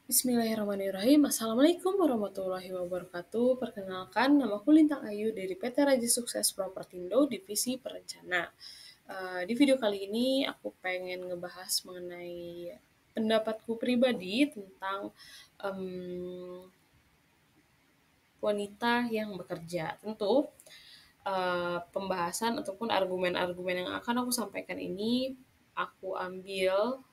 Bismillahirrahmanirrahim. Assalamualaikum warahmatullahi wabarakatuh. Perkenalkan, namaku Lintang Ayu dari PT Raja Sukses Propertindo, Divisi Perencana. Di video kali ini aku pengen ngebahas mengenai pendapatku pribadi tentang wanita yang bekerja. Tentu pembahasan ataupun argumen-argumen yang akan aku sampaikan ini aku ambil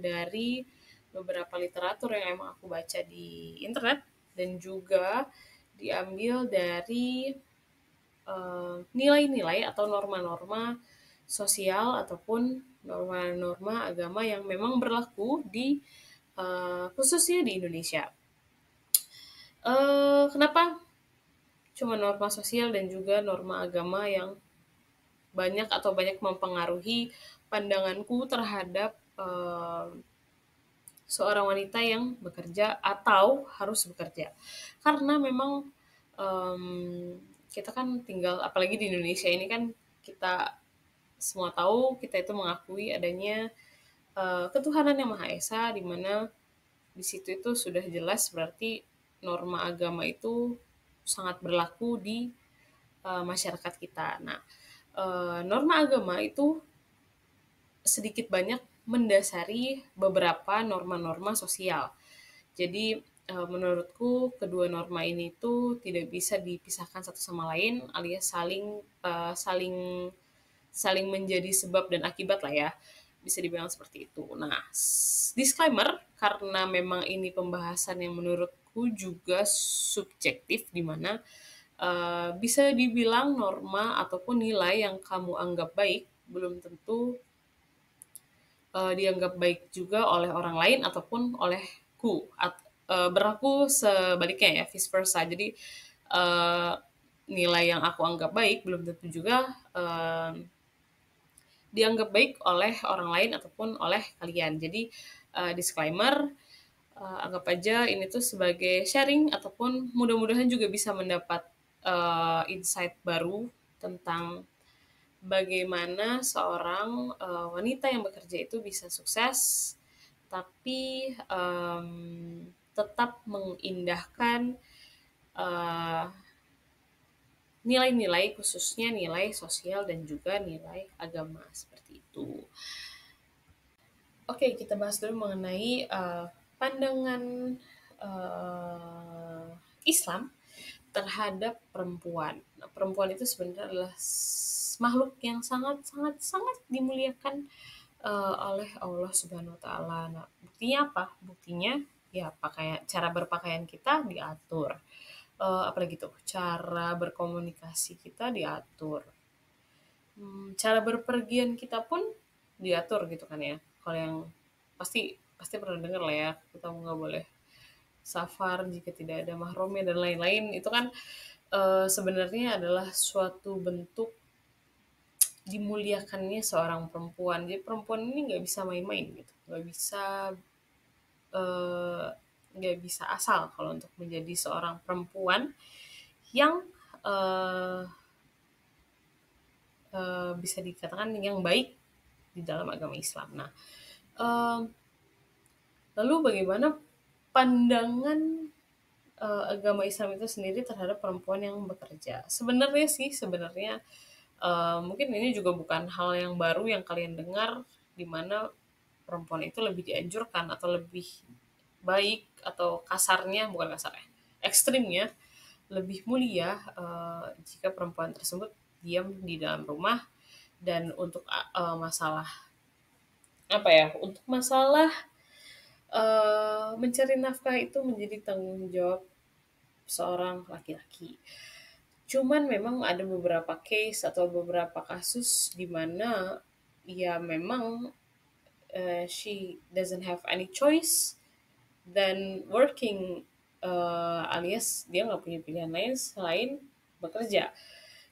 dari beberapa literatur yang emang aku baca di internet dan juga diambil dari nilai-nilai atau norma-norma sosial ataupun norma-norma agama yang memang berlaku di khususnya di Indonesia. Kenapa cuma norma sosial dan juga norma agama yang banyak mempengaruhi pandanganku terhadap seorang wanita yang bekerja atau harus bekerja. Karena memang kita kan tinggal, apalagi di Indonesia ini kan kita semua tahu, kita itu mengakui adanya ketuhanan yang Maha Esa, di mana di situ itu sudah jelas berarti norma agama itu sangat berlaku di masyarakat kita. Nah, norma agama itu sedikit banyak mendasari beberapa norma-norma sosial. Jadi menurutku kedua norma ini itu tidak bisa dipisahkan satu sama lain, alias saling saling menjadi sebab dan akibat lah ya. Bisa dibilang seperti itu. Nah, disclaimer karena memang ini pembahasan yang menurutku juga subjektif, di mana bisa dibilang norma ataupun nilai yang kamu anggap baik belum tentu dianggap baik juga oleh orang lain ataupun olehku. Berlaku sebaliknya ya, vice versa. Jadi nilai yang aku anggap baik belum tentu juga dianggap baik oleh orang lain ataupun oleh kalian. Jadi disclaimer, anggap aja ini tuh sebagai sharing ataupun mudah-mudahan juga bisa mendapat insight baru tentang bagaimana seorang wanita yang bekerja itu bisa sukses, tapi tetap mengindahkan uh, nilai-nilai, khususnya nilai sosial dan juga nilai agama seperti itu. Oke, kita bahas dulu mengenai pandangan Islam terhadap perempuan. Nah, perempuan itu sebenarnya adalah makhluk yang sangat sangat sangat dimuliakan oleh Allah Subhanahu wa taala. Nah, buktinya apa? Buktinya ya pakaian, cara berpakaian kita diatur. Apalagi tuh? Cara berkomunikasi kita diatur. Cara berpergian kita pun diatur gitu kan ya. Kalau yang pasti pasti pernah dengar lah ya, kita nggak boleh safar jika tidak ada mahramnya dan lain-lain. Itu kan sebenarnya adalah suatu bentuk dimuliakannya seorang perempuan. Jadi perempuan ini nggak bisa main-main gitu, eh, nggak bisa asal kalau untuk menjadi seorang perempuan yang eh, bisa dikatakan yang baik di dalam agama Islam. Nah, eh, lalu bagaimana pandangan agama Islam itu sendiri terhadap perempuan yang bekerja? Sebenarnya mungkin ini juga bukan hal yang baru yang kalian dengar, di mana perempuan itu lebih dianjurkan atau lebih baik atau kasarnya, bukan kasarnya, ekstrimnya lebih mulia jika perempuan tersebut diam di dalam rumah dan untuk masalah apa ya, untuk masalah mencari nafkah itu menjadi tanggung jawab seorang laki-laki. Cuman memang ada beberapa case atau beberapa kasus di mana ya memang she doesn't have any choice dan working, alias dia nggak punya pilihan lain selain bekerja.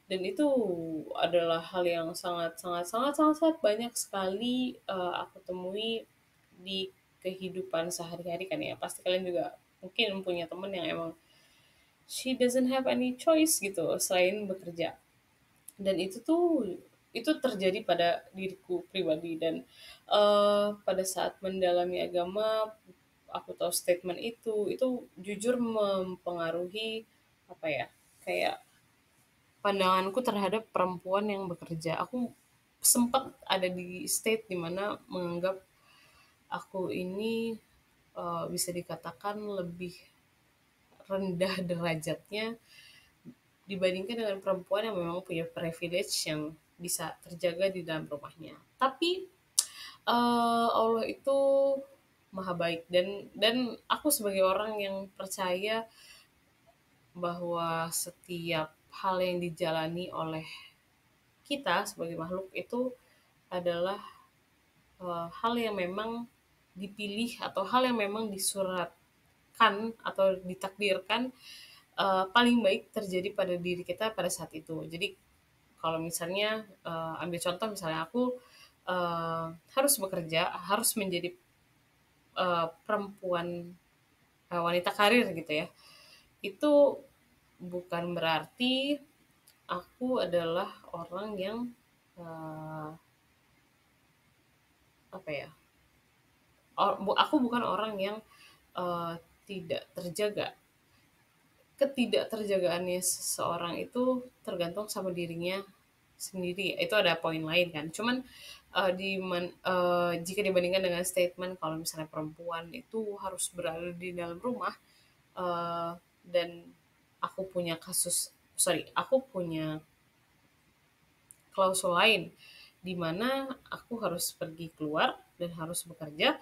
Dan itu adalah hal yang sangat sangat sangat sangat, sangat banyak sekali aku temui di kehidupan sehari-hari kan ya. Pasti kalian juga mungkin punya temen yang emang she doesn't have any choice gitu selain bekerja. Dan itu terjadi pada diriku pribadi dan pada saat mendalami agama aku tahu statement itu jujur mempengaruhi apa ya, kayak pandanganku terhadap perempuan yang bekerja. Aku sempat ada di state dimana menganggap aku ini bisa dikatakan lebih rendah derajatnya dibandingkan dengan perempuan yang memang punya privilege yang bisa terjaga di dalam rumahnya. Tapi Allah itu maha baik, dan aku sebagai orang yang percaya bahwa setiap hal yang dijalani oleh kita sebagai makhluk itu adalah hal yang memang dipilih atau hal yang memang disuratkan atau ditakdirkan paling baik terjadi pada diri kita pada saat itu. Jadi kalau misalnya ambil contoh misalnya aku harus bekerja, harus menjadi perempuan wanita karir gitu ya. Itu bukan berarti aku adalah orang yang eh, apa ya? Aku bukan orang yang eh, tidak terjaga. Ketidakterjagaannya seseorang itu tergantung sama dirinya sendiri. Itu ada poin lain kan. Cuman jika dibandingkan dengan statement kalau misalnya perempuan itu harus berada di dalam rumah, eh, dan aku punya klausul lain di mana aku harus pergi keluar dan harus bekerja,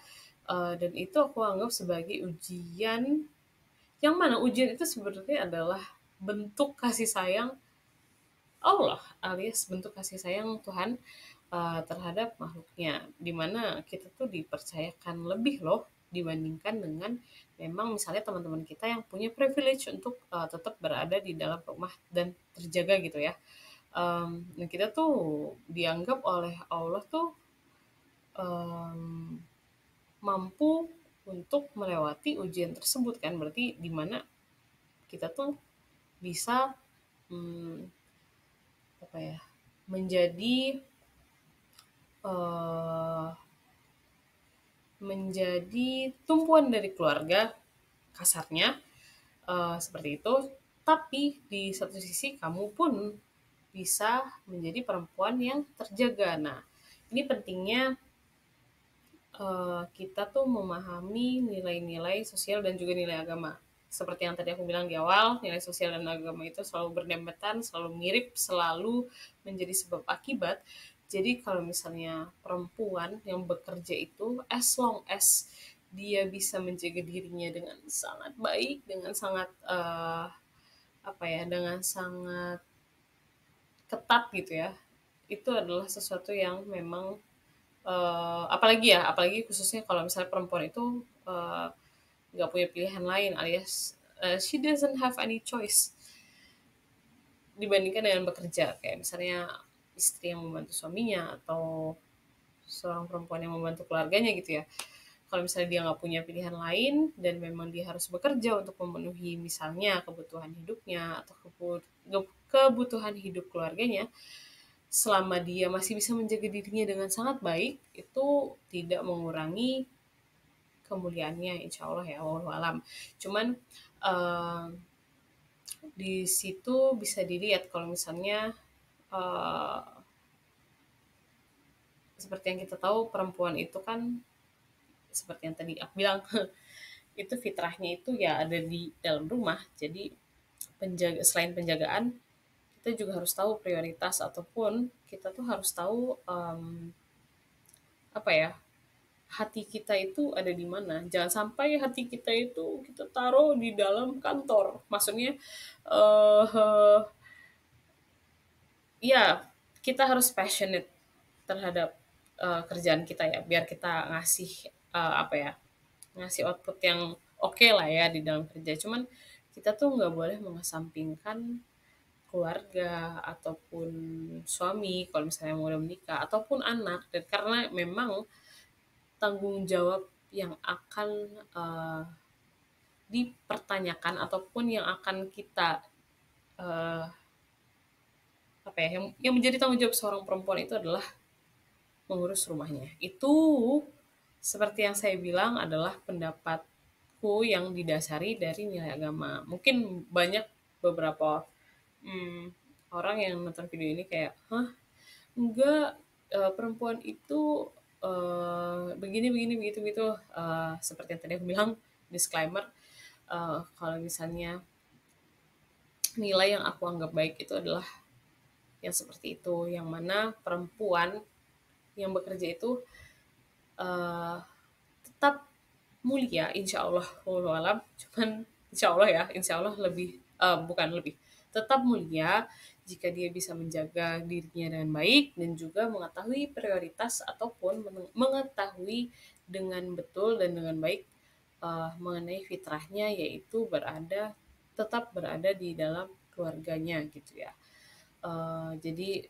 dan itu aku anggap sebagai ujian, yang mana ujian itu sebenarnya adalah bentuk kasih sayang Allah alias bentuk kasih sayang Tuhan terhadap makhluknya, di mana kita tuh dipercayakan lebih loh dibandingkan dengan memang misalnya teman-teman kita yang punya privilege untuk tetap berada di dalam rumah dan terjaga gitu ya. Dan kita tuh dianggap oleh Allah tuh em, mampu untuk melewati ujian tersebut kan, berarti di mana kita tuh bisa hmm, apa ya, menjadi eh, menjadi tumpuan dari keluarga kasarnya, seperti itu. Tapi di satu sisi kamu pun bisa menjadi perempuan yang terjaga. Nah, ini pentingnya kita tuh memahami nilai-nilai sosial dan juga nilai agama. Seperti yang tadi aku bilang di awal, nilai sosial dan agama itu selalu berdempetan, selalu mirip, selalu menjadi sebab akibat. Jadi kalau misalnya perempuan yang bekerja itu, as long as dia bisa menjaga dirinya dengan sangat baik, dengan sangat apa ya, dengan sangat ketat gitu ya, itu adalah sesuatu yang memang apalagi khususnya kalau misalnya perempuan itu nggak punya pilihan lain alias she doesn't have any choice dibandingkan dengan bekerja, kayak misalnya istri yang membantu suaminya atau seorang perempuan yang membantu keluarganya gitu ya. Kalau misalnya dia nggak punya pilihan lain dan memang dia harus bekerja untuk memenuhi misalnya kebutuhan hidupnya atau kebutuhan hidup keluarganya, selama dia masih bisa menjaga dirinya dengan sangat baik, itu tidak mengurangi kemuliaannya, insya Allah ya, wallahu alam. Cuman uh, di situ bisa dilihat kalau misalnya uh, seperti yang kita tahu perempuan itu kan seperti yang tadi aku bilang itu fitrahnya itu ya ada di dalam rumah. Jadi selain penjagaan, kita juga harus tahu prioritas ataupun kita tuh harus tahu apa ya, hati kita itu ada di mana. Jangan sampai hati kita itu kita taruh di dalam kantor. Maksudnya eh ya kita harus passionate terhadap kerjaan kita ya, biar kita ngasih apa ya, ngasih output yang oke lah ya di dalam kerja. Cuman kita tuh nggak boleh mengesampingkan keluarga ataupun suami kalau misalnya mau udah menikah ataupun anak, dan karena memang tanggung jawab yang akan dipertanyakan ataupun yang akan kita eh, apa ya, yang menjadi tanggung jawab seorang perempuan itu adalah mengurus rumahnya. Itu seperti yang saya bilang adalah pendapat menurutku yang didasari dari nilai agama. Mungkin banyak beberapa, orang yang nonton video ini kayak, "Hah? Enggak, perempuan itu, begini begini, begitu begitu." Seperti yang tadi aku bilang, disclaimer, kalau misalnya nilai yang aku anggap baik itu adalah yang seperti itu, yang mana perempuan yang bekerja itu, eee, tetap mulia insya Allah, wallahu alam, cuman insya Allah lebih, bukan lebih, tetap mulia jika dia bisa menjaga dirinya dengan baik dan juga mengetahui prioritas ataupun mengetahui dengan betul dan dengan baik, mengenai fitrahnya, yaitu tetap berada di dalam keluarganya gitu ya. Jadi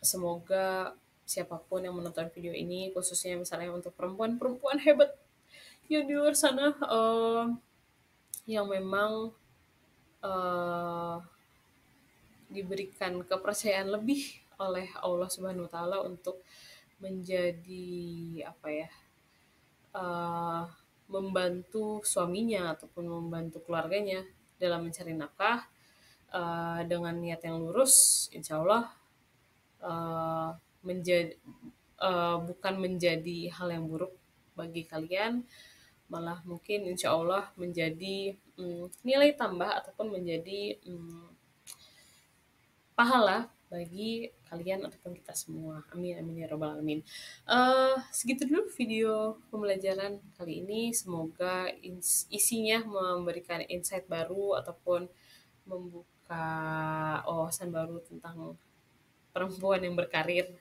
semoga siapapun yang menonton video ini, khususnya misalnya untuk perempuan-perempuan hebat yang di luar sana, yang memang, eee, diberikan kepercayaan lebih oleh Allah Subhanahu wa Ta'ala untuk menjadi, apa ya, eee, membantu suaminya ataupun membantu keluarganya dalam mencari nafkah, dengan niat yang lurus, insya Allah, eee, menjadi bukan menjadi hal yang buruk bagi kalian, malah mungkin insya Allah menjadi, nilai tambah ataupun menjadi, pahala bagi kalian ataupun kita semua. Amin amin ya rabbal alamin. Segitu dulu video pembelajaran kali ini, semoga isinya memberikan insight baru ataupun membuka wawasan baru tentang perempuan yang berkarir.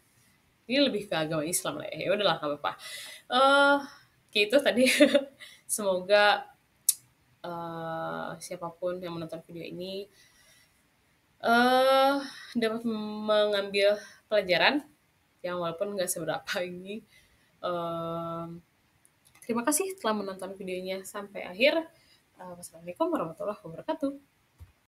Ini lebih ke agama Islam lah ya, ya udahlah nggak apa-apa. Eee, kayak itu tadi. Semoga, siapapun yang menonton video ini, eee, dapat mengambil pelajaran yang walaupun nggak seberapa ini. Mmm, terima kasih telah menonton videonya sampai akhir. Wassalamualaikum warahmatullahi wabarakatuh.